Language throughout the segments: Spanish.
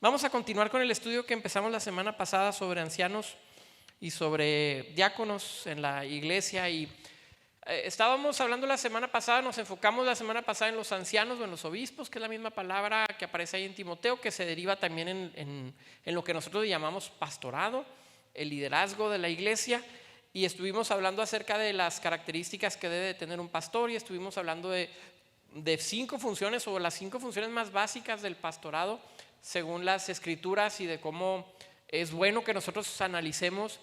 Vamos a continuar con el estudio que empezamos la semana pasada sobre ancianos y sobre diáconos en la iglesia. Y estábamos hablando la semana pasada, nos enfocamos la semana pasada en los ancianos o en los obispos, que es la misma palabra que aparece ahí en Timoteo, que se deriva también en lo que nosotros llamamos pastorado, el liderazgo de la iglesia. Y estuvimos hablando acerca de las características que debe de tener un pastor, y estuvimos hablando de 5 funciones o las 5 funciones más básicas del pastorado según las escrituras, y de cómo es bueno que nosotros analicemos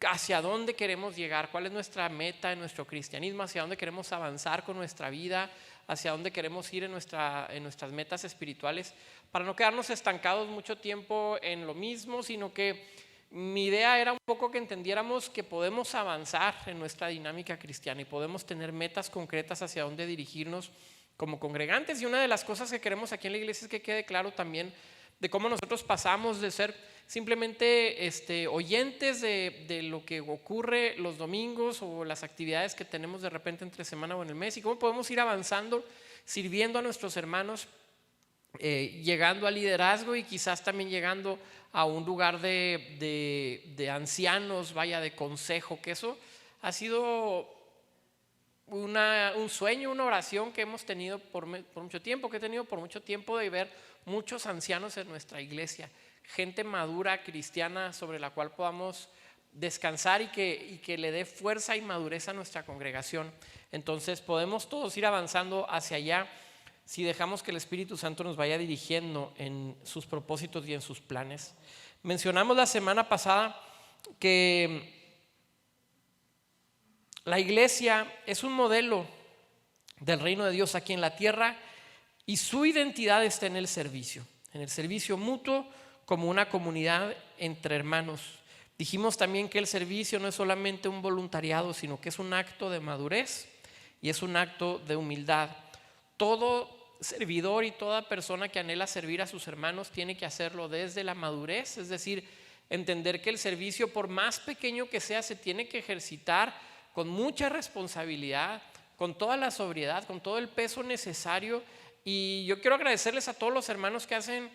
hacia dónde queremos llegar, cuál es nuestra meta en nuestro cristianismo, hacia dónde queremos avanzar con nuestra vida, hacia dónde queremos ir en nuestras metas espirituales, para no quedarnos estancados mucho tiempo en lo mismo, sino que mi idea era un poco que entendiéramos que podemos avanzar en nuestra dinámica cristiana y podemos tener metas concretas hacia dónde dirigirnos como congregantes. Y una de las cosas que queremos aquí en la iglesia es que quede claro también de cómo nosotros pasamos de ser simplemente oyentes de lo que ocurre los domingos o las actividades que tenemos de repente entre semana o en el mes, y cómo podemos ir avanzando, sirviendo a nuestros hermanos, llegando al liderazgo y quizás también llegando a un lugar de ancianos, de consejo, que eso ha sido un sueño, una oración que hemos tenido por mucho tiempo, que he tenido por mucho tiempo, de ver muchos ancianos en nuestra iglesia, gente madura, cristiana, sobre la cual podamos descansar y que le dé fuerza y madurez a nuestra congregación. Entonces podemos todos ir avanzando hacia allá si dejamos que el Espíritu Santo nos vaya dirigiendo en sus propósitos y en sus planes. Mencionamos la semana pasada que la iglesia es un modelo del reino de Dios aquí en la tierra, y su identidad está en el servicio mutuo como una comunidad entre hermanos. Dijimos también que el servicio no es solamente un voluntariado, sino que es un acto de madurez y es un acto de humildad. Todo servidor y toda persona que anhela servir a sus hermanos tiene que hacerlo desde la madurez, es decir, entender que el servicio, por más pequeño que sea, se tiene que ejercitar con mucha responsabilidad, con toda la sobriedad, con todo el peso necesario. Y yo quiero agradecerles a todos los hermanos que hacen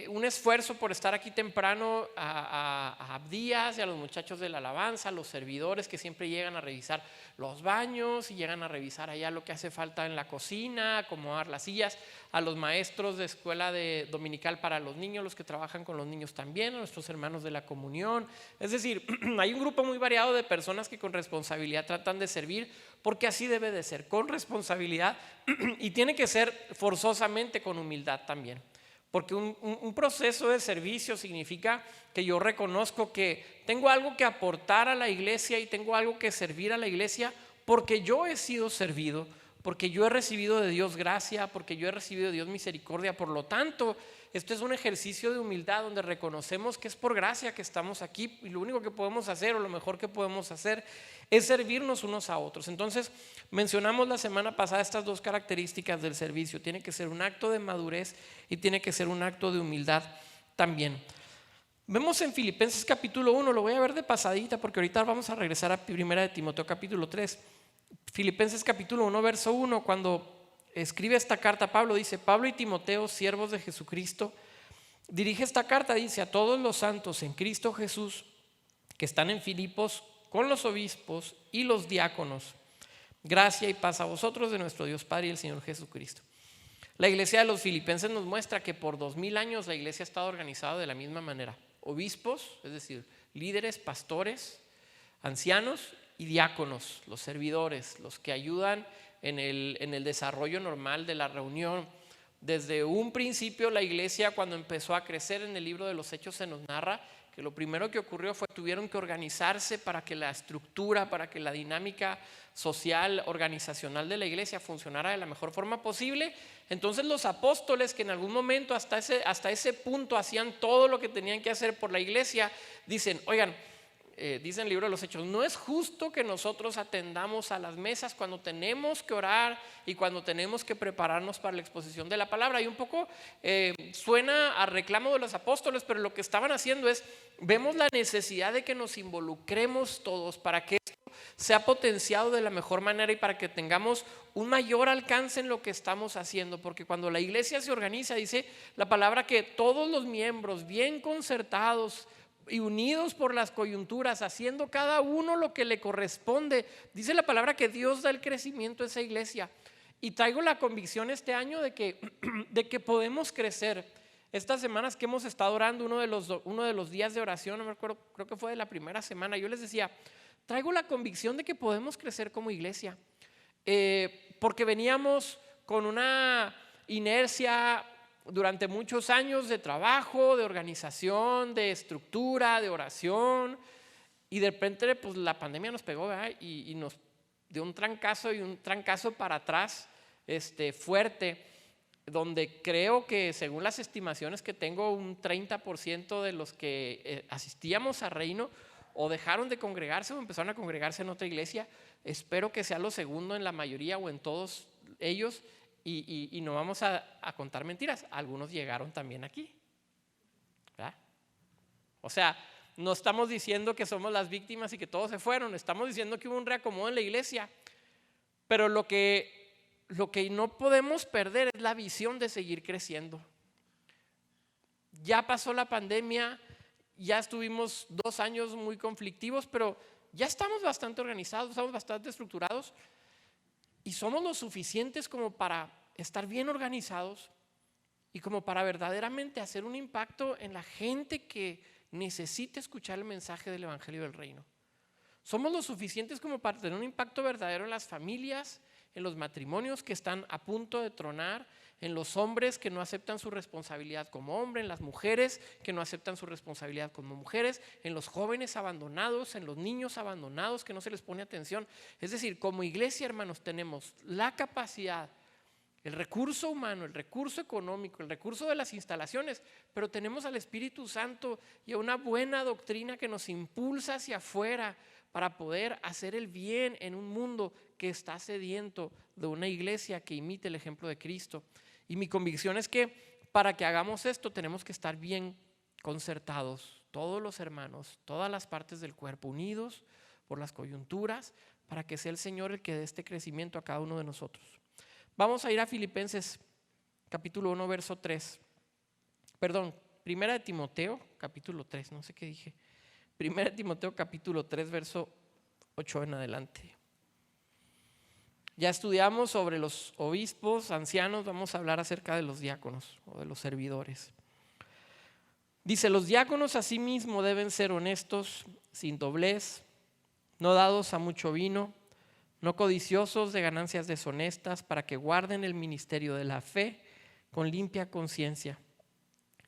un esfuerzo por estar aquí temprano, a Abdías y a los muchachos de la alabanza, a los servidores que siempre llegan a revisar los baños y llegan a revisar allá lo que hace falta en la cocina, acomodar las sillas, a los maestros de escuela dominical para los niños, los que trabajan con los niños también, a nuestros hermanos de la comunión. Es decir, hay un grupo muy variado de personas que con responsabilidad tratan de servir, porque así debe de ser, con responsabilidad, y tiene que ser forzosamente con humildad también. Porque un proceso de servicio significa que yo reconozco que tengo algo que aportar a la iglesia y tengo algo que servir a la iglesia, porque yo he sido servido, porque yo he recibido de Dios gracia, porque yo he recibido de Dios misericordia. Por lo tanto, esto es un ejercicio de humildad donde reconocemos que es por gracia que estamos aquí, y lo único que podemos hacer, o lo mejor que podemos hacer, es servirnos unos a otros. Entonces, mencionamos la semana pasada estas 2 características del servicio. Tiene que ser un acto de madurez y tiene que ser un acto de humildad también. Vemos en Filipenses capítulo 1, lo voy a ver de pasadita porque ahorita vamos a regresar a 1 de Timoteo capítulo 3. Filipenses capítulo 1, verso 1, cuando escribe esta carta, Pablo dice: Pablo y Timoteo, siervos de Jesucristo, dirige esta carta, dice, a todos los santos en Cristo Jesús que están en Filipos, con los obispos y los diáconos. Gracia y paz a vosotros de nuestro Dios Padre y el Señor Jesucristo. La iglesia de los filipenses nos muestra que por 2000 años la iglesia ha estado organizada de la misma manera: obispos, es decir, líderes, pastores, ancianos, y diáconos, los servidores, los que ayudan en el desarrollo normal de la reunión. Desde un principio la iglesia, cuando empezó a crecer, en el libro de los Hechos se nos narra que lo primero que ocurrió fue que tuvieron que organizarse para que la estructura, para que la dinámica social, organizacional de la iglesia funcionara de la mejor forma posible. Entonces los apóstoles, que en algún momento hasta ese punto hacían todo lo que tenían que hacer por la iglesia, dicen: oigan, dice en el libro de los Hechos, no es justo que nosotros atendamos a las mesas cuando tenemos que orar y cuando tenemos que prepararnos para la exposición de la palabra. Y un poco suena a reclamo de los apóstoles, pero lo que estaban haciendo es: vemos la necesidad de que nos involucremos todos para que esto sea potenciado de la mejor manera y para que tengamos un mayor alcance en lo que estamos haciendo. Porque cuando la iglesia se organiza, dice la palabra que todos los miembros bien concertados y unidos por las coyunturas, haciendo cada uno lo que le corresponde, dice la palabra que Dios da el crecimiento a esa iglesia. Y traigo la convicción este año de que podemos crecer. Estas semanas que hemos estado orando, uno de los días de oración, no me acuerdo, creo que fue de la primera semana, yo les decía, traigo la convicción de que podemos crecer como iglesia, porque veníamos con una inercia durante muchos años de trabajo, de organización, de estructura, de oración, y de repente pues la pandemia nos pegó, ¿verdad? Y nos dio un trancazo para atrás fuerte, donde creo que según las estimaciones que tengo, un 30% de los que asistíamos a Reino o dejaron de congregarse o empezaron a congregarse en otra iglesia. Espero que sea lo segundo en la mayoría o en todos ellos, y no vamos a contar mentiras, algunos llegaron también aquí, ¿verdad? O sea, no estamos diciendo que somos las víctimas y que todos se fueron, estamos diciendo que hubo un reacomodo en la iglesia, pero lo que no podemos perder es la visión de seguir creciendo. Ya pasó la pandemia, ya estuvimos 2 años muy conflictivos, pero ya estamos bastante organizados, estamos bastante estructurados y somos lo suficientes como para estar bien organizados y como para verdaderamente hacer un impacto en la gente que necesita escuchar el mensaje del Evangelio del Reino. Somos lo suficientes como para tener un impacto verdadero en las familias, en los matrimonios que están a punto de tronar, en los hombres que no aceptan su responsabilidad como hombre, en las mujeres que no aceptan su responsabilidad como mujeres, en los jóvenes abandonados, en los niños abandonados que no se les pone atención. Es decir, como iglesia, hermanos, tenemos la capacidad, el recurso humano, el recurso económico, el recurso de las instalaciones, pero tenemos al Espíritu Santo y a una buena doctrina que nos impulsa hacia afuera para poder hacer el bien en un mundo que está sediento de una iglesia que imite el ejemplo de Cristo. Y mi convicción es que para que hagamos esto tenemos que estar bien concertados, todos los hermanos, todas las partes del cuerpo, unidos por las coyunturas, para que sea el Señor el que dé este crecimiento a cada uno de nosotros. Vamos a ir a Filipenses capítulo 1 verso 3. Perdón, Primera de Timoteo capítulo 3, no sé qué dije. Primera de Timoteo capítulo 3 verso 8 en adelante. Ya estudiamos sobre los obispos, ancianos, vamos a hablar acerca de los diáconos o de los servidores. Dice, los diáconos asimismo deben ser honestos, sin doblez, no dados a mucho vino, no codiciosos de ganancias deshonestas, para que guarden el ministerio de la fe con limpia conciencia.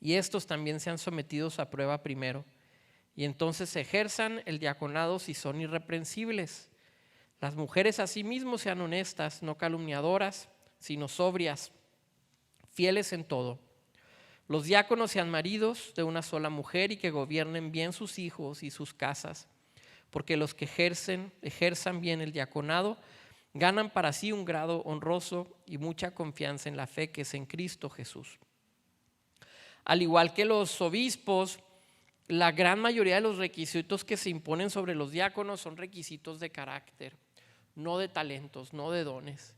Y estos también sean sometidos a prueba primero, y entonces ejerzan el diaconado si son irreprensibles. Las mujeres asimismo sean honestas, no calumniadoras, sino sobrias, fieles en todo. Los diáconos sean maridos de una sola mujer y que gobiernen bien sus hijos y sus casas, porque los que ejerzan bien el diaconado ganan para sí un grado honroso y mucha confianza en la fe que es en Cristo Jesús. Al igual que los obispos, la gran mayoría de los requisitos que se imponen sobre los diáconos son requisitos de carácter, no de talentos, no de dones.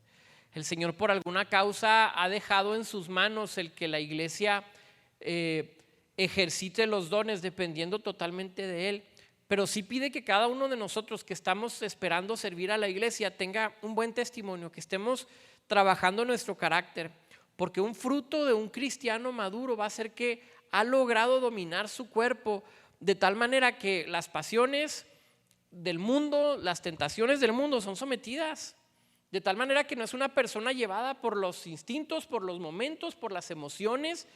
El Señor por alguna causa ha dejado en sus manos el que la iglesia ejercite los dones dependiendo totalmente de Él, pero sí pide que cada uno de nosotros que estamos esperando servir a la iglesia tenga un buen testimonio, que estemos trabajando nuestro carácter, porque un fruto de un cristiano maduro va a ser que ha logrado dominar su cuerpo de tal manera que las pasiones del mundo, las tentaciones del mundo son sometidas, de tal manera que no es una persona llevada por los instintos, por los momentos, por las emociones,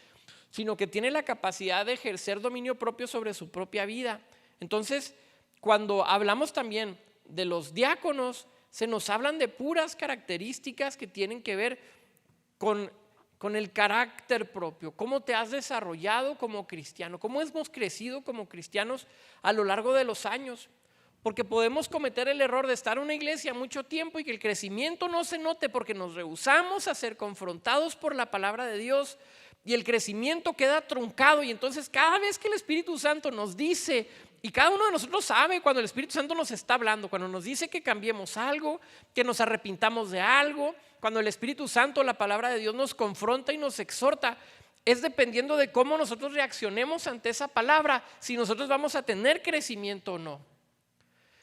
sino que tiene la capacidad de ejercer dominio propio sobre su propia vida. Entonces, cuando hablamos también de los diáconos, se nos hablan de puras características que tienen que ver con el carácter propio, cómo te has desarrollado como cristiano, cómo hemos crecido como cristianos a lo largo de los años. Porque podemos cometer el error de estar en una iglesia mucho tiempo y que el crecimiento no se note porque nos rehusamos a ser confrontados por la palabra de Dios, y el crecimiento queda truncado. Y entonces cada vez que el Espíritu Santo nos dice, y cada uno de nosotros sabe cuando el Espíritu Santo nos está hablando, cuando nos dice que cambiemos algo, que nos arrepintamos de algo, cuando el Espíritu Santo, la palabra de Dios, nos confronta y nos exhorta, es dependiendo de cómo nosotros reaccionemos ante esa palabra, si nosotros vamos a tener crecimiento o no.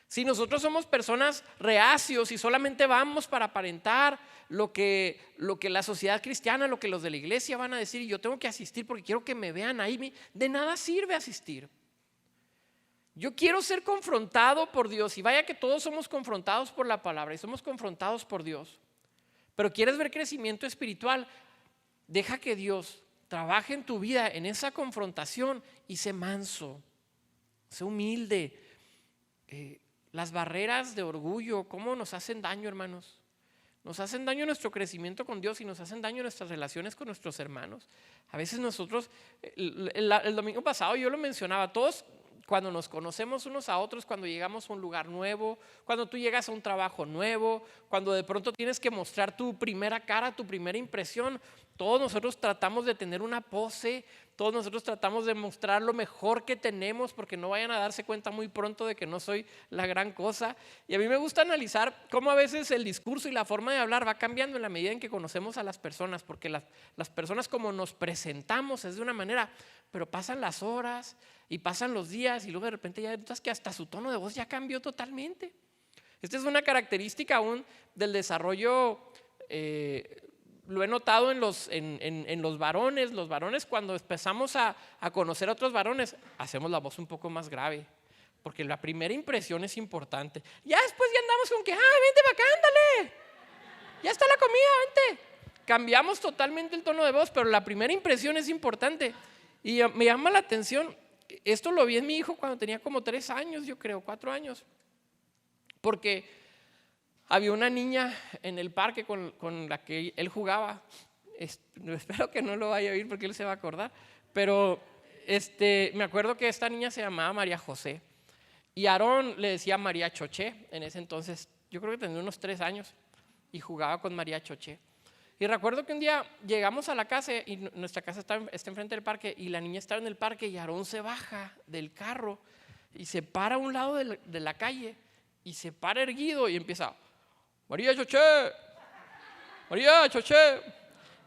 Si nosotros somos personas reacios y solamente vamos para aparentar lo que la sociedad cristiana, lo que los de la iglesia van a decir, y yo tengo que asistir porque quiero que me vean ahí, de nada sirve asistir. Yo quiero ser confrontado por Dios, y vaya que todos somos confrontados por la palabra y somos confrontados por Dios. Pero quieres ver crecimiento espiritual, deja que Dios trabaje en tu vida en esa confrontación y sé manso, sé humilde. Las barreras de orgullo, ¿cómo nos hacen daño, hermanos? Nos hacen daño en nuestro crecimiento con Dios y nos hacen daño en nuestras relaciones con nuestros hermanos. A veces nosotros, el domingo pasado yo lo mencionaba, todos cuando nos conocemos unos a otros, cuando llegamos a un lugar nuevo, cuando tú llegas a un trabajo nuevo, cuando de pronto tienes que mostrar tu primera cara, tu primera impresión, todos nosotros tratamos de tener una pose, todos nosotros tratamos de mostrar lo mejor que tenemos porque no vayan a darse cuenta muy pronto de que no soy la gran cosa. Y a mí me gusta analizar cómo a veces el discurso y la forma de hablar va cambiando en la medida en que conocemos a las personas, porque las personas como nos presentamos es de una manera, pero pasan las horas y pasan los días y luego de repente ya notas que hasta su tono de voz ya cambió totalmente. Esta es una característica aún del desarrollo. Lo he notado en los varones. Los varones, cuando empezamos a conocer a otros varones, hacemos la voz un poco más grave, porque la primera impresión es importante. Ya después ya andamos con que, vente para acá, ándale, ya está la comida, vente. Cambiamos totalmente el tono de voz, pero la primera impresión es importante. Y me llama la atención, esto lo vi en mi hijo cuando tenía como 3 años, yo creo, 4 años, porque había una niña en el parque con la que él jugaba. Espero que no lo vaya a oír porque él se va a acordar. Pero me acuerdo que esta niña se llamaba María José. Y Aarón le decía María Choché. En ese entonces, yo creo que tenía unos 3 años. Y jugaba con María Choché. Y recuerdo que un día llegamos a la casa y nuestra casa está enfrente del parque. Y la niña estaba en el parque y Aarón se baja del carro y se para a un lado de la calle. Y se para erguido y empieza: María Choché, María Choché.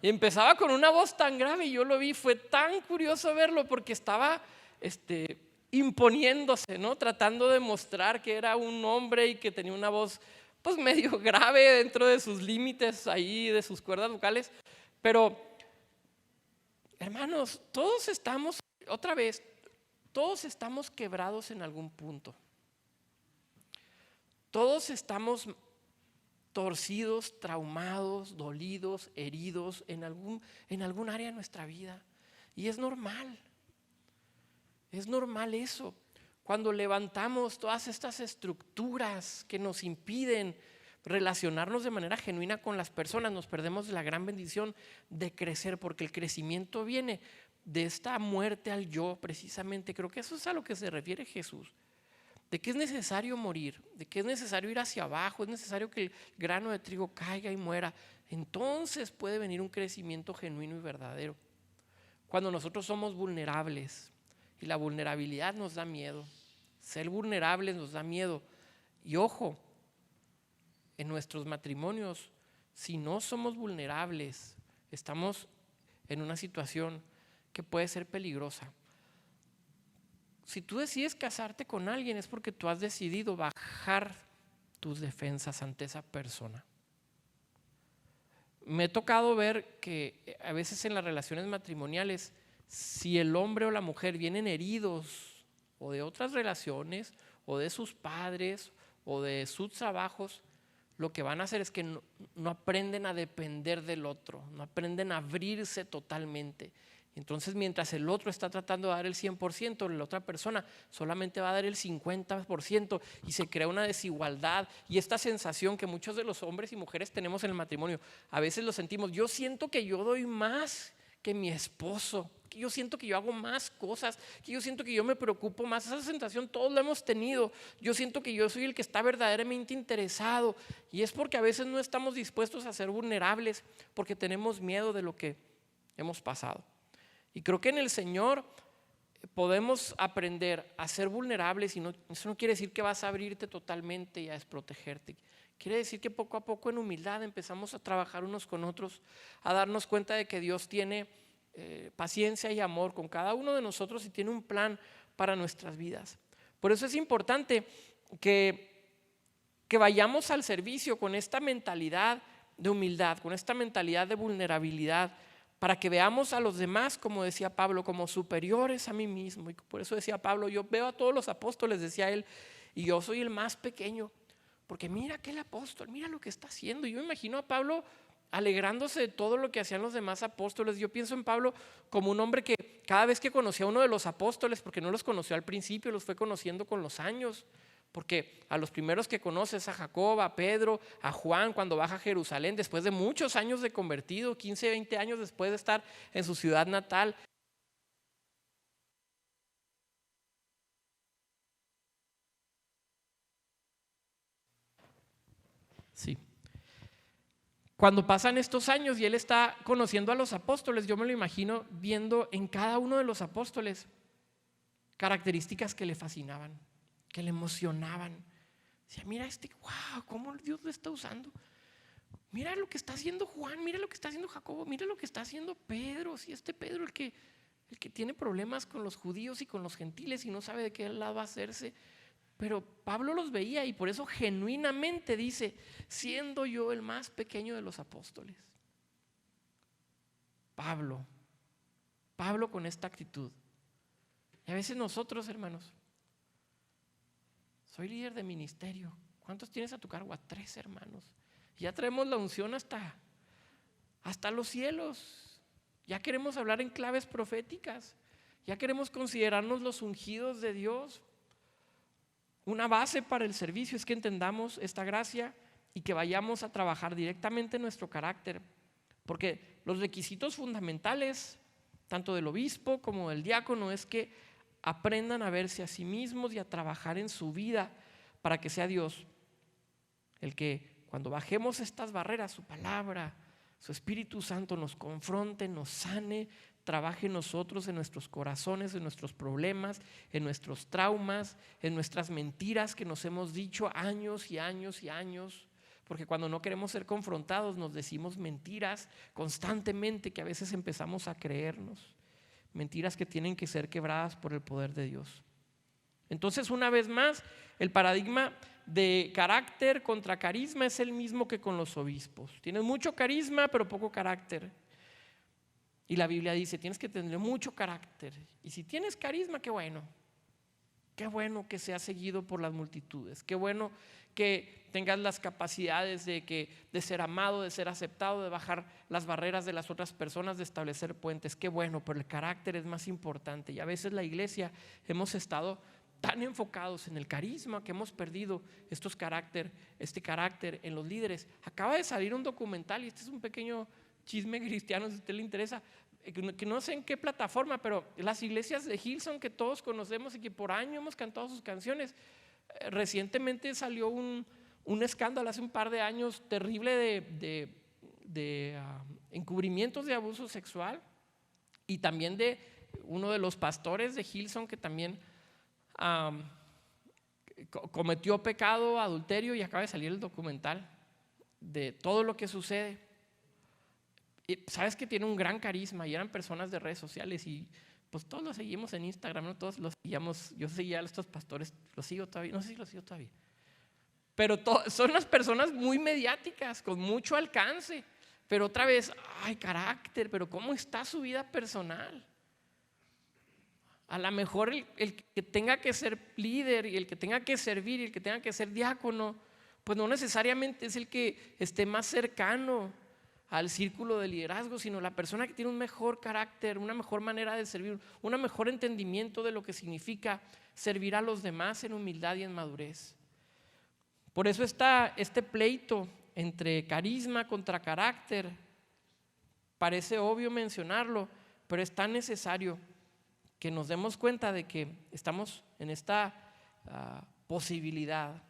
Y empezaba con una voz tan grave y yo lo vi, fue tan curioso verlo porque estaba imponiéndose, ¿no? Tratando de mostrar que era un hombre y que tenía una voz pues medio grave dentro de sus límites ahí, de sus cuerdas vocales. Pero, hermanos, todos estamos quebrados en algún punto. Todos estamos torcidos, traumados, dolidos, heridos en algún área de nuestra vida. Y es normal eso. Cuando levantamos todas estas estructuras que nos impiden relacionarnos de manera genuina con las personas, nos perdemos la gran bendición de crecer, porque el crecimiento viene de esta muerte al yo, precisamente. Creo que eso es a lo que se refiere Jesús. De que es necesario morir, de que es necesario ir hacia abajo, es necesario que el grano de trigo caiga y muera. Entonces puede venir un crecimiento genuino y verdadero. Cuando nosotros somos vulnerables, y la vulnerabilidad nos da miedo, ser vulnerables nos da miedo. Y ojo, en nuestros matrimonios, si no somos vulnerables, estamos en una situación que puede ser peligrosa. Si tú decides casarte con alguien es porque tú has decidido bajar tus defensas ante esa persona. Me he tocado ver que a veces en las relaciones matrimoniales, si el hombre o la mujer vienen heridos o de otras relaciones o de sus padres o de sus trabajos, lo que van a hacer es que no aprenden a depender del otro, no aprenden a abrirse totalmente. Entonces, mientras el otro está tratando de dar el 100%, la otra persona solamente va a dar el 50% y se crea una desigualdad. Y esta sensación que muchos de los hombres y mujeres tenemos en el matrimonio, a veces lo sentimos: yo siento que yo doy más que mi esposo, que yo siento que yo hago más cosas, que yo siento que yo me preocupo más. Esa sensación todos la hemos tenido. Yo siento que yo soy el que está verdaderamente interesado, y es porque a veces no estamos dispuestos a ser vulnerables porque tenemos miedo de lo que hemos pasado. Y creo que en el Señor podemos aprender a ser vulnerables, y eso no quiere decir que vas a abrirte totalmente y a desprotegerte. Quiere decir que poco a poco en humildad empezamos a trabajar unos con otros, a darnos cuenta de que Dios tiene paciencia y amor con cada uno de nosotros y tiene un plan para nuestras vidas. Por eso es importante que vayamos al servicio con esta mentalidad de humildad, con esta mentalidad de vulnerabilidad, para que veamos a los demás, como decía Pablo, como superiores a mí mismo. Y por eso decía Pablo, yo veo a todos los apóstoles, decía él, y yo soy el más pequeño, porque mira aquel apóstol, mira lo que está haciendo. Yo me imagino a Pablo alegrándose de todo lo que hacían los demás apóstoles. Yo pienso en Pablo como un hombre que cada vez que conocía a uno de los apóstoles, porque no los conoció al principio, los fue conociendo con los años, porque a los primeros que conoces, a Jacob, a Pedro, a Juan, cuando baja a Jerusalén, después de muchos años de convertido, 15, 20 años después de estar en su ciudad natal. Sí. Cuando pasan estos años y él está conociendo a los apóstoles, yo me lo imagino viendo en cada uno de los apóstoles características que le fascinaban, que le emocionaban. Decía, mira wow, cómo Dios lo está usando. Mira lo que está haciendo Juan, mira lo que está haciendo Jacobo, mira lo que está haciendo Pedro. Si Pedro, el que tiene problemas con los judíos y con los gentiles y no sabe de qué lado hacerse. Pero Pablo los veía y por eso genuinamente dice, siendo yo el más pequeño de los apóstoles. Pablo con esta actitud. Y a veces nosotros, hermanos, soy líder de ministerio. ¿Cuántos tienes a tu cargo? A 3 hermanos. Ya traemos la unción hasta los cielos. Ya queremos hablar en claves proféticas. Ya queremos considerarnos los ungidos de Dios. Una base para el servicio es que entendamos esta gracia y que vayamos a trabajar directamente en nuestro carácter. Porque los requisitos fundamentales, tanto del obispo como del diácono, es que aprendan a verse a sí mismos y a trabajar en su vida para que sea Dios el que, cuando bajemos estas barreras, su palabra, su Espíritu Santo nos confronte, nos sane, trabaje en nosotros, en nuestros corazones, en nuestros problemas, en nuestros traumas, en nuestras mentiras que nos hemos dicho años y años y años. Porque cuando no queremos ser confrontados nos decimos mentiras constantemente que a veces empezamos a creernos. Mentiras que tienen que ser quebradas por el poder de Dios. Entonces, una vez más, el paradigma de carácter contra carisma es el mismo que con los obispos. Tienes mucho carisma pero poco carácter. Y la Biblia dice, tienes que tener mucho carácter. Y si tienes carisma, qué bueno. Qué bueno que seas seguido por las multitudes. Qué bueno que tengas las capacidades de ser amado, de ser aceptado, de bajar las barreras de las otras personas, de establecer puentes. Qué bueno, pero el carácter es más importante. Y a veces la iglesia hemos estado tan enfocados en el carisma que hemos perdido este carácter en los líderes. Acaba de salir un documental y este es un pequeño chisme cristiano si a usted le interesa, que no sé en qué plataforma, pero las iglesias de Hillsong que todos conocemos y que por años hemos cantado sus canciones, recientemente salió un escándalo hace un par de años terrible de encubrimientos de abuso sexual, y también de uno de los pastores de Hillsong que también cometió pecado, adulterio, y acaba de salir el documental de todo lo que sucede. Y sabes que tiene un gran carisma y eran personas de redes sociales y pues todos los seguimos en Instagram, ¿no? Todos los seguíamos. Yo seguía a estos pastores, los sigo todavía, no sé si los sigo todavía, pero son unas personas muy mediáticas, con mucho alcance, pero otra vez, ay, carácter, pero ¿cómo está su vida personal? A lo mejor el que tenga que ser líder y el que tenga que servir y el que tenga que ser diácono, pues no necesariamente es el que esté más cercano al círculo de liderazgo, sino la persona que tiene un mejor carácter, una mejor manera de servir, un mejor entendimiento de lo que significa servir a los demás en humildad y en madurez. Por eso está este pleito entre carisma contra carácter. Parece obvio mencionarlo, pero es tan necesario que nos demos cuenta de que estamos en esta posibilidad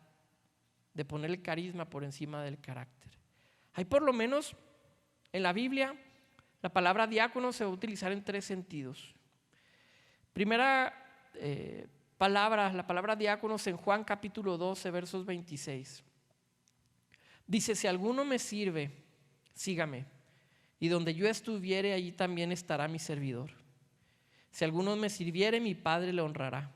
de poner el carisma por encima del carácter. Hay por lo menos en la Biblia La palabra diácono se va a utilizar en 3 sentidos. Primera palabra, la palabra diáconos en Juan capítulo 12, versos 26. Dice: si alguno me sirve, sígame, y donde yo estuviere, allí también estará mi servidor. Si alguno me sirviere, mi Padre le honrará.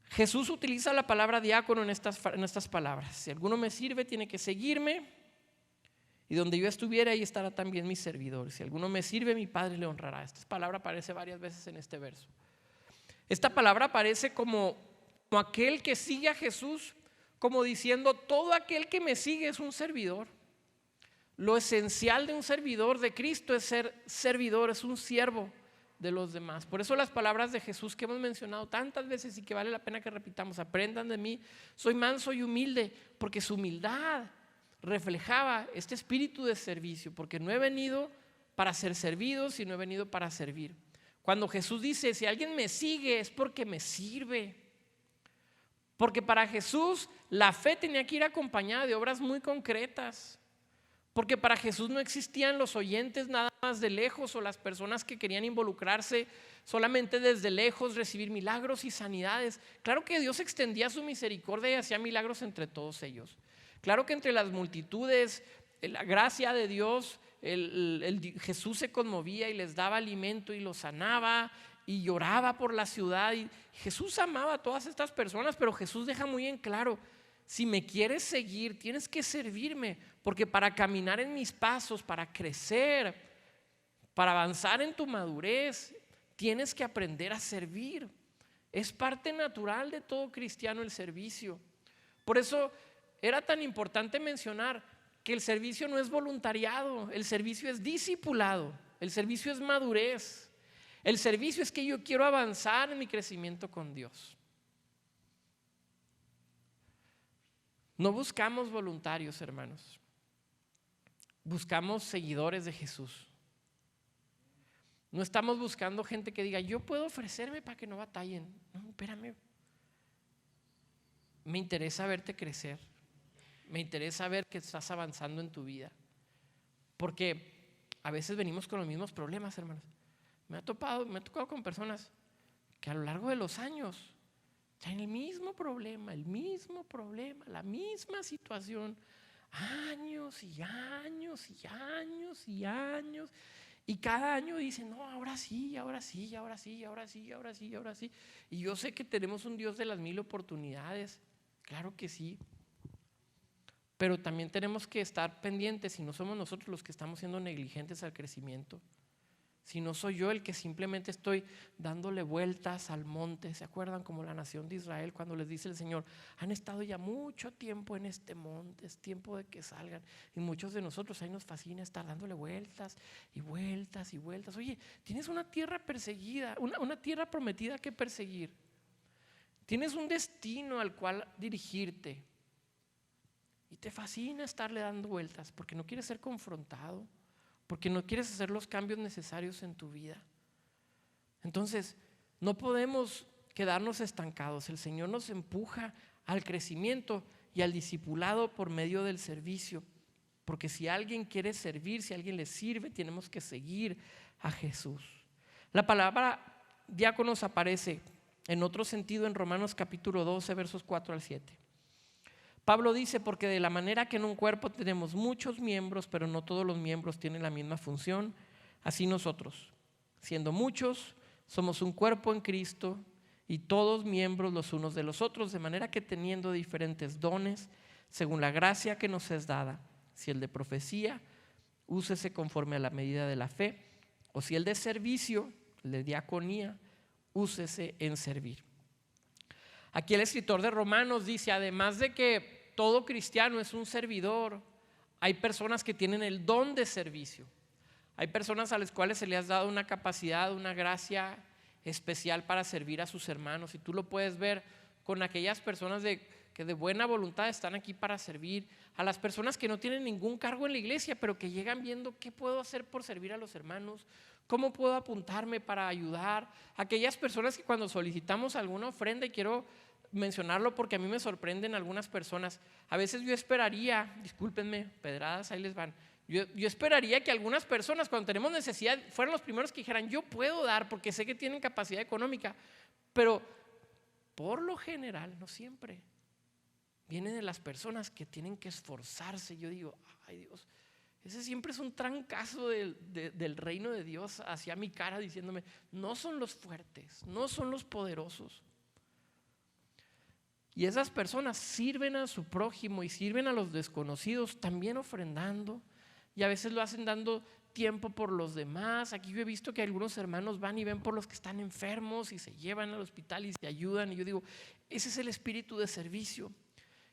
Jesús utiliza la palabra diácono en estas palabras. Si alguno me sirve, tiene que seguirme, y donde yo estuviera, ahí estará también mi servidor. Si alguno me sirve, mi Padre le honrará. Esta palabra aparece varias veces en este verso. Esta palabra aparece como aquel que sigue a Jesús, como diciendo: todo aquel que me sigue es un servidor. Lo esencial de un servidor de Cristo es ser servidor, es un siervo de los demás. Por eso las palabras de Jesús que hemos mencionado tantas veces y que vale la pena que repitamos: aprendan de mí, soy manso y humilde, porque su humildad reflejaba este espíritu de servicio, porque no he venido para ser servido, sino he venido para servir. Cuando Jesús dice: si alguien me sigue, es porque me sirve. Porque para Jesús la fe tenía que ir acompañada de obras muy concretas. Porque para Jesús no existían los oyentes nada más de lejos, o las personas que querían involucrarse solamente desde lejos, recibir milagros y sanidades. Claro que Dios extendía su misericordia y hacía milagros entre todos ellos. Claro que entre las multitudes, la gracia de Dios, Jesús se conmovía y les daba alimento y los sanaba y lloraba por la ciudad. Y Jesús amaba a todas estas personas, pero Jesús deja muy en claro: si me quieres seguir, tienes que servirme, porque para caminar en mis pasos, para crecer, para avanzar en tu madurez, tienes que aprender a servir. Es parte natural de todo cristiano el servicio. Por eso era tan importante mencionar que el servicio no es voluntariado, el servicio es discipulado, el servicio es madurez, el servicio es que yo quiero avanzar en mi crecimiento con Dios. No buscamos voluntarios, hermanos. Buscamos seguidores de Jesús. No estamos buscando gente que diga: yo puedo ofrecerme para que no batallen. No, espérame. Me interesa verte crecer. Me interesa ver que estás avanzando en tu vida. Porque a veces venimos con los mismos problemas, hermanos. Me ha tocado con personas que a lo largo de los años traen el mismo problema, la misma situación, años y años y años y años, y cada año dicen: no, ahora sí, ahora sí, ahora sí, ahora sí, ahora sí, ahora sí. Y yo sé que tenemos un Dios de las 1000 oportunidades, claro que sí, pero también tenemos que estar pendientes si no somos nosotros los que estamos siendo negligentes al crecimiento. Si no soy yo el que simplemente estoy dándole vueltas al monte. ¿Se acuerdan como la nación de Israel cuando les dice el Señor: han estado ya mucho tiempo en este monte, es tiempo de que salgan? Y muchos de nosotros ahí nos fascina estar dándole vueltas y vueltas y vueltas. Oye, tienes una tierra perseguida, una tierra prometida que perseguir. Tienes un destino al cual dirigirte. Y te fascina estarle dando vueltas porque no quieres ser confrontado, porque no quieres hacer los cambios necesarios en tu vida. Entonces, no podemos quedarnos estancados. El Señor nos empuja al crecimiento y al discipulado por medio del servicio. Porque si alguien quiere servir, si alguien le sirve, tenemos que seguir a Jesús. La palabra diáconos aparece en otro sentido en Romanos capítulo 12, versos 4 al 7. Pablo dice: porque de la manera que en un cuerpo tenemos muchos miembros, pero no todos los miembros tienen la misma función, así nosotros, siendo muchos, somos un cuerpo en Cristo y todos miembros los unos de los otros, de manera que teniendo diferentes dones, según la gracia que nos es dada, si el de profecía, úsese conforme a la medida de la fe, o si el de servicio, el de diaconía, úsese en servir. Aquí el escritor de Romanos dice: además de que todo cristiano es un servidor, hay personas que tienen el don de servicio. Hay personas a las cuales se les ha dado una capacidad, una gracia especial para servir a sus hermanos. Y tú lo puedes ver con aquellas personas que de buena voluntad están aquí para servir. A las personas que no tienen ningún cargo en la iglesia, pero que llegan viendo qué puedo hacer por servir a los hermanos, cómo puedo apuntarme para ayudar. Aquellas personas que cuando solicitamos alguna ofrenda, y quiero mencionarlo porque a mí me sorprenden algunas personas. A veces yo esperaría, discúlpenme, pedradas, ahí les van. Yo esperaría que algunas personas, cuando tenemos necesidad, fueran los primeros que dijeran: yo puedo dar porque sé que tienen capacidad económica. Pero por lo general, no siempre, viene de las personas que tienen que esforzarse. Yo digo: ay, Dios, ese siempre es un trancazo del reino de Dios hacia mi cara, diciéndome: no son los fuertes, no son los poderosos. Y esas personas sirven a su prójimo y sirven a los desconocidos, también ofrendando, y a veces lo hacen dando tiempo por los demás. Aquí yo he visto que algunos hermanos van y ven por los que están enfermos y se llevan al hospital y se ayudan. Y yo digo: ese es el espíritu de servicio.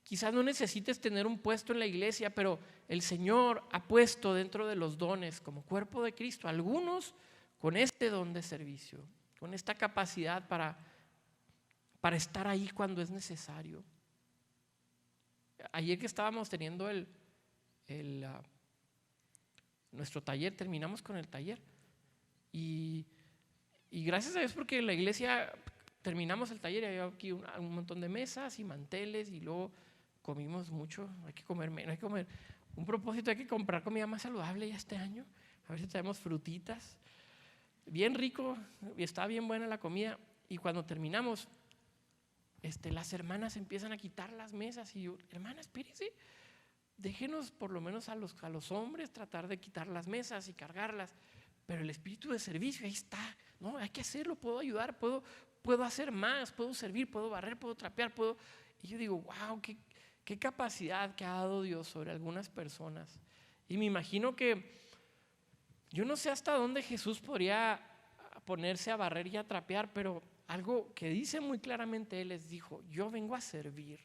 Quizás no necesites tener un puesto en la iglesia, pero el Señor ha puesto dentro de los dones como cuerpo de Cristo algunos con este don de servicio, con esta capacidad para estar ahí cuando es necesario. Ayer que estábamos teniendo nuestro taller, terminamos con el taller y gracias a Dios, porque en la iglesia terminamos el taller y había aquí un montón de mesas y manteles, y luego comimos mucho. Hay que comer menos, hay que comer. Un propósito: hay que comprar comida más saludable ya este año. A ver si traemos frutitas. Bien rico, y estaba bien buena la comida. Y cuando terminamos, las hermanas empiezan a quitar las mesas, y yo: hermana, espérese, déjenos por lo menos a los hombres tratar de quitar las mesas y cargarlas. Pero el espíritu de servicio ahí está. No, hay que hacerlo, puedo ayudar, puedo hacer más, puedo servir, puedo barrer, puedo trapear, puedo. Y yo digo: wow, qué capacidad que ha dado Dios sobre algunas personas. Y me imagino que yo no sé hasta dónde Jesús podría ponerse a barrer y a trapear, pero algo que dice muy claramente Él les dijo: yo vengo a servir.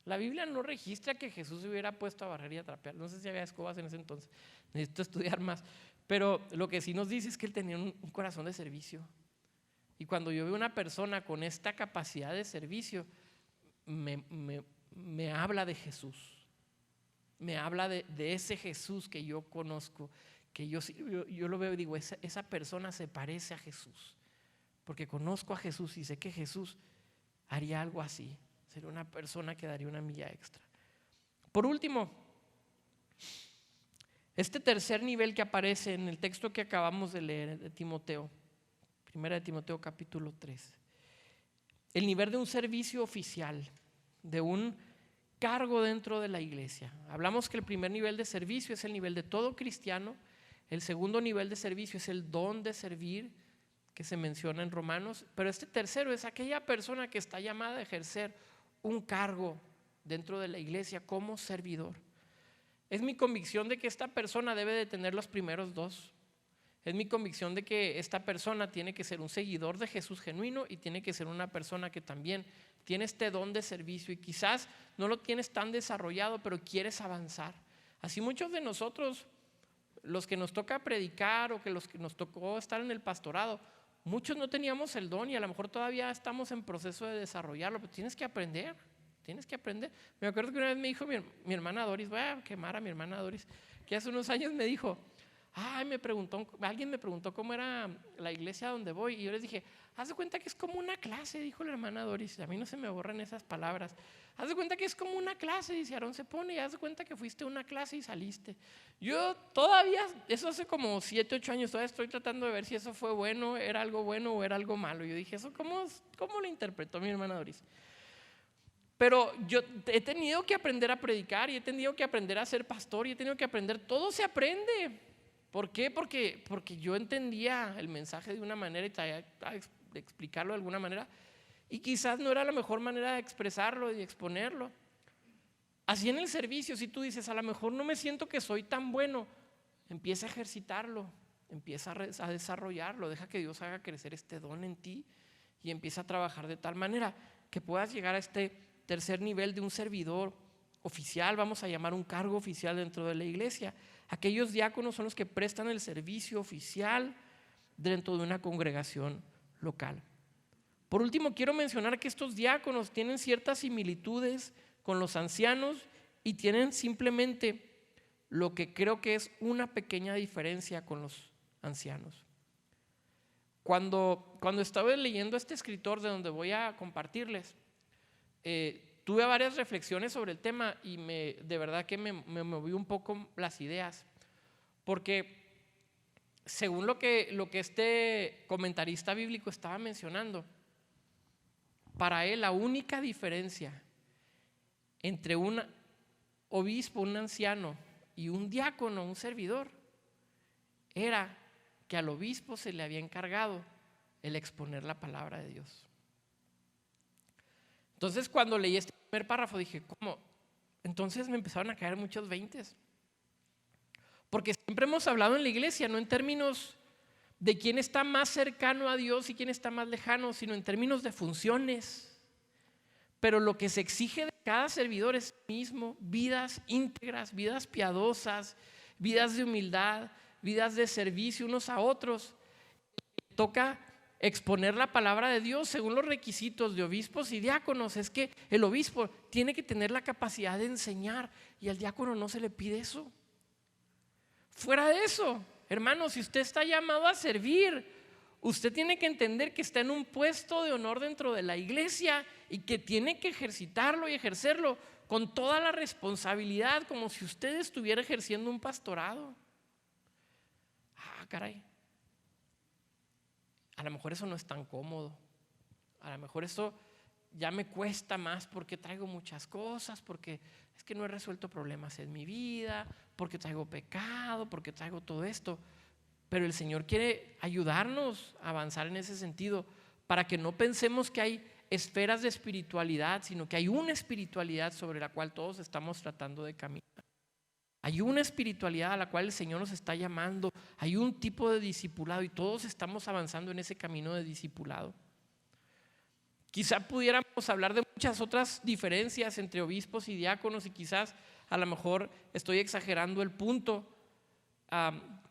La Biblia no registra que Jesús se hubiera puesto a barrer y a trapear. No sé si había escobas en ese entonces, necesito estudiar más. Pero lo que sí nos dice es que Él tenía un corazón de servicio. Y cuando yo veo una persona con esta capacidad de servicio, me habla de Jesús. Me habla de ese Jesús que yo conozco, que yo lo veo y digo: esa persona se parece a Jesús, porque conozco a Jesús y sé que Jesús haría algo así. Sería una persona que daría una milla extra. Por último, este tercer nivel que aparece en el texto que acabamos de leer de Timoteo, 1 de Timoteo capítulo 3, el nivel de un servicio oficial, de un cargo dentro de la iglesia. Hablamos que el primer nivel de servicio es el nivel de todo cristiano. El segundo nivel de servicio es el don de servir, que se menciona en Romanos. Pero este tercero es aquella persona que está llamada a ejercer un cargo dentro de la iglesia como servidor. Es mi convicción de que esta persona debe de tener los primeros dos. Es mi convicción de que esta persona tiene que ser un seguidor de Jesús genuino y tiene que ser una persona que también tiene este don de servicio, y quizás no lo tienes tan desarrollado, pero quieres avanzar. Así muchos de nosotros, los que nos toca predicar o que los que nos tocó estar en el pastorado, muchos no teníamos el don y a lo mejor todavía estamos en proceso de desarrollarlo, pero tienes que aprender. Me acuerdo que una vez me dijo mi hermana Doris, voy a quemar a mi hermana Doris, que hace unos años me dijo: alguien me preguntó cómo era la iglesia donde voy, y yo les dije: haz de cuenta que es como una clase, dijo la hermana Doris. A mí no se me borran esas palabras. Haz de cuenta que es como una clase, dice Aarón, se pone, y haz de cuenta que fuiste a una clase y saliste. Yo todavía, eso hace como 7, 8 años, todavía estoy tratando de ver si eso fue bueno, era algo bueno o era algo malo. Yo dije: ¿eso cómo lo interpretó mi hermana Doris? Pero yo he tenido que aprender a predicar, y he tenido que aprender a ser pastor, y he tenido que aprender. Todo se aprende. ¿Por qué? Porque yo entendía el mensaje de una manera y traía a explicarlo de alguna manera, y quizás no era la mejor manera de expresarlo y de exponerlo. Así en el servicio, si tú dices: a lo mejor no me siento que soy tan bueno, empieza a ejercitarlo, empieza a desarrollarlo, deja que Dios haga crecer este don en ti y empieza a trabajar de tal manera que puedas llegar a este tercer nivel de un servidor oficial, vamos a llamar un cargo oficial dentro de la iglesia. Aquellos diáconos son los que prestan el servicio oficial dentro de una congregación local. Por último, quiero mencionar que estos diáconos tienen ciertas similitudes con los ancianos y tienen simplemente lo que creo que es una pequeña diferencia con los ancianos. Cuando estaba leyendo este escritor de donde voy a compartirles, tuve varias reflexiones sobre el tema y de verdad que me movió un poco las ideas. Porque según lo que este comentarista bíblico estaba mencionando, para él la única diferencia entre un obispo, un anciano y un diácono, un servidor, era que al obispo se le había encargado el exponer la palabra de Dios. Entonces, cuando leí este primer párrafo dije, ¿cómo? Entonces me empezaron a caer muchos veintes. Porque siempre hemos hablado en la iglesia, no en términos de quién está más cercano a Dios y quién está más lejano, sino en términos de funciones. Pero lo que se exige de cada servidor es mismo: vidas íntegras, vidas piadosas, vidas de humildad, vidas de servicio unos a otros. Toca exponer la palabra de Dios según los requisitos de obispos y diáconos. Es que el obispo tiene que tener la capacidad de enseñar y al diácono no se le pide eso. Fuera de eso, hermano, si usted está llamado a servir, usted tiene que entender que está en un puesto de honor dentro de la iglesia y que tiene que ejercitarlo y ejercerlo con toda la responsabilidad, como si usted estuviera ejerciendo un pastorado. Caray. A lo mejor eso no es tan cómodo. A lo mejor eso ya me cuesta más porque traigo muchas cosas, porque es que no he resuelto problemas en mi vida, porque traigo pecado, porque traigo todo esto. Pero el Señor quiere ayudarnos a avanzar en ese sentido, para que no pensemos que hay esferas de espiritualidad, sino que hay una espiritualidad sobre la cual todos estamos tratando de caminar. Hay una espiritualidad a la cual el Señor nos está llamando. Hay un tipo de discipulado y todos estamos avanzando en ese camino de discipulado. Quizá pudiéramos hablar de muchas otras diferencias entre obispos y diáconos, y quizás a lo mejor estoy exagerando el punto,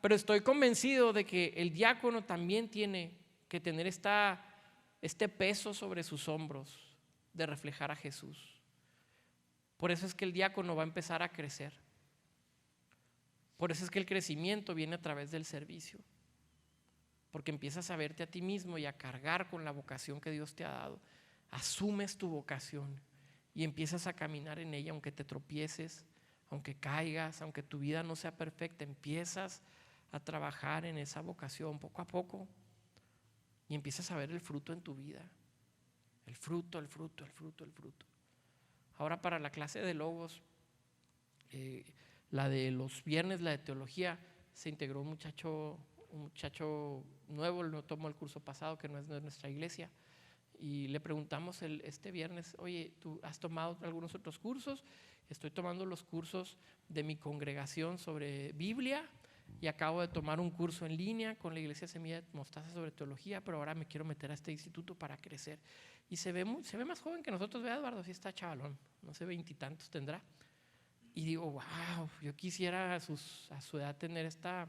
pero estoy convencido de que el diácono también tiene que tener este peso sobre sus hombros de reflejar a Jesús. Por eso es que el diácono va a empezar a crecer. Por eso es que el crecimiento viene a través del servicio, porque empiezas a verte a ti mismo y a cargar con la vocación que Dios te ha dado. Asumes tu vocación y empiezas a caminar en ella, aunque te tropieces, aunque caigas, aunque tu vida no sea perfecta. Empiezas a trabajar en esa vocación poco a poco y empiezas a ver el fruto en tu vida. El fruto, el fruto, el fruto, el fruto. Ahora, para la clase de Logos, la de los viernes, la de teología, se integró un muchacho nuevo, no tomó el curso pasado, que no es de nuestra iglesia, y le preguntamos este viernes: oye, ¿tú has tomado algunos otros cursos? Estoy tomando los cursos de mi congregación sobre Biblia y acabo de tomar un curso en línea con la Iglesia Semilla de Mostaza sobre teología, pero ahora me quiero meter a este instituto para crecer. Y se ve más joven que nosotros, ¿verdad, Eduardo? Sí, está chavalón, no sé, 20 y tantos tendrá. Y digo, wow, yo quisiera a su edad tener esta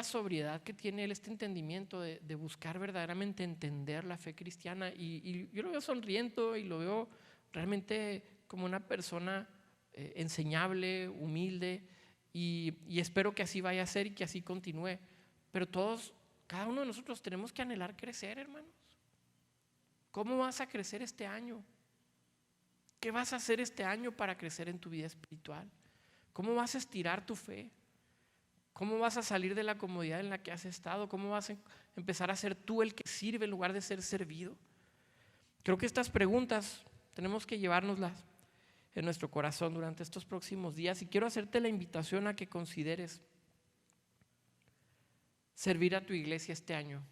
sobriedad que tiene él, este entendimiento de buscar verdaderamente entender la fe cristiana. Y yo lo veo sonriendo y lo veo realmente como una persona enseñable, humilde, y espero que así vaya a ser y que así continúe. Pero cada uno de nosotros tenemos que anhelar crecer, hermanos. ¿Cómo vas a crecer este año? ¿Qué vas a hacer este año para crecer en tu vida espiritual? ¿Cómo vas a estirar tu fe? ¿Cómo vas a salir de la comodidad en la que has estado? ¿Cómo vas a empezar a ser tú el que sirve en lugar de ser servido? Creo que estas preguntas tenemos que llevárnoslas en nuestro corazón durante estos próximos días, y quiero hacerte la invitación a que consideres servir a tu iglesia este año,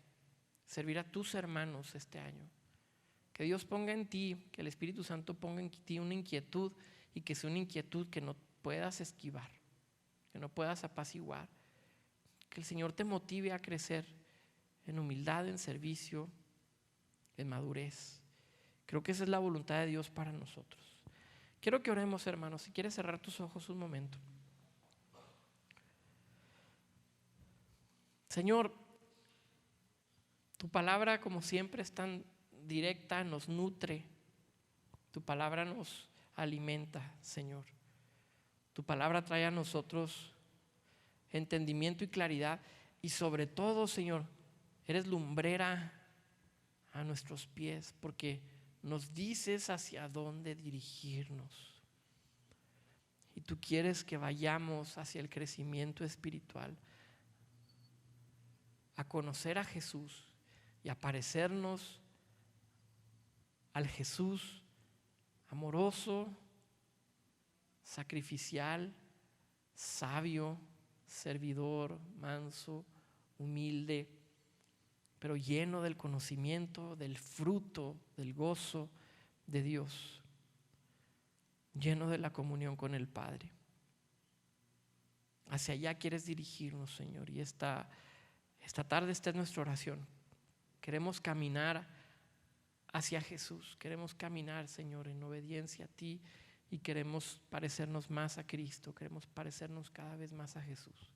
servir a tus hermanos este año. Que Dios ponga en ti, que el Espíritu Santo ponga en ti una inquietud, y que sea una inquietud que no puedas esquivar, que no puedas apaciguar. Que el Señor te motive a crecer en humildad, en servicio, en madurez. Creo que esa es la voluntad de Dios para nosotros. Quiero que oremos, hermanos. Si quieres cerrar tus ojos un momento. Señor, tu palabra, como siempre, es tan directa, nos nutre. Tu palabra nos alimenta, Señor. Tu palabra trae a nosotros entendimiento y claridad, y sobre todo, Señor, eres lumbrera a nuestros pies, porque nos dices hacia dónde dirigirnos. Y tú quieres que vayamos hacia el crecimiento espiritual, a conocer a Jesús y a parecernos al Jesús amoroso, sacrificial, sabio, servidor, manso, humilde, pero lleno del conocimiento, del fruto, del gozo de Dios, lleno de la comunión con el Padre. Hacia allá quieres dirigirnos, Señor, y esta tarde esta es nuestra oración. Queremos caminar hacia Jesús, queremos caminar, Señor, en obediencia a ti, y queremos parecernos más a Cristo, queremos parecernos cada vez más a Jesús.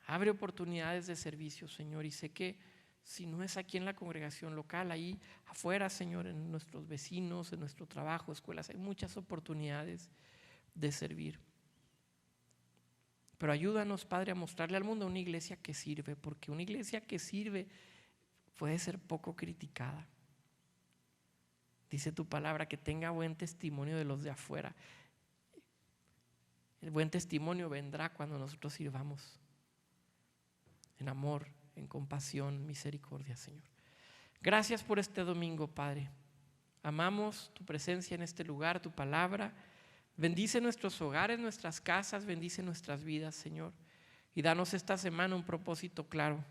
Abre oportunidades de servicio, Señor, y sé que si no es aquí en la congregación local, ahí afuera, Señor, en nuestros vecinos, en nuestro trabajo, escuelas, hay muchas oportunidades de servir. Pero ayúdanos, Padre, a mostrarle al mundo una iglesia que sirve, porque una iglesia que sirve puede ser poco criticada. Dice tu palabra que tenga buen testimonio de los de afuera. El buen testimonio vendrá cuando nosotros sirvamos en amor, en compasión, misericordia, Señor. Gracias por este domingo, Padre. Amamos tu presencia en este lugar, tu palabra. Bendice nuestros hogares, nuestras casas, bendice nuestras vidas, Señor. Y danos esta semana un propósito claro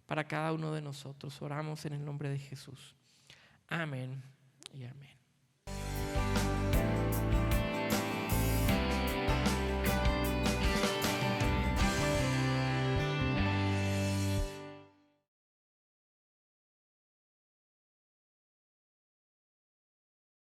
para cada uno de nosotros. Oramos en el nombre de Jesús. Amén y amén.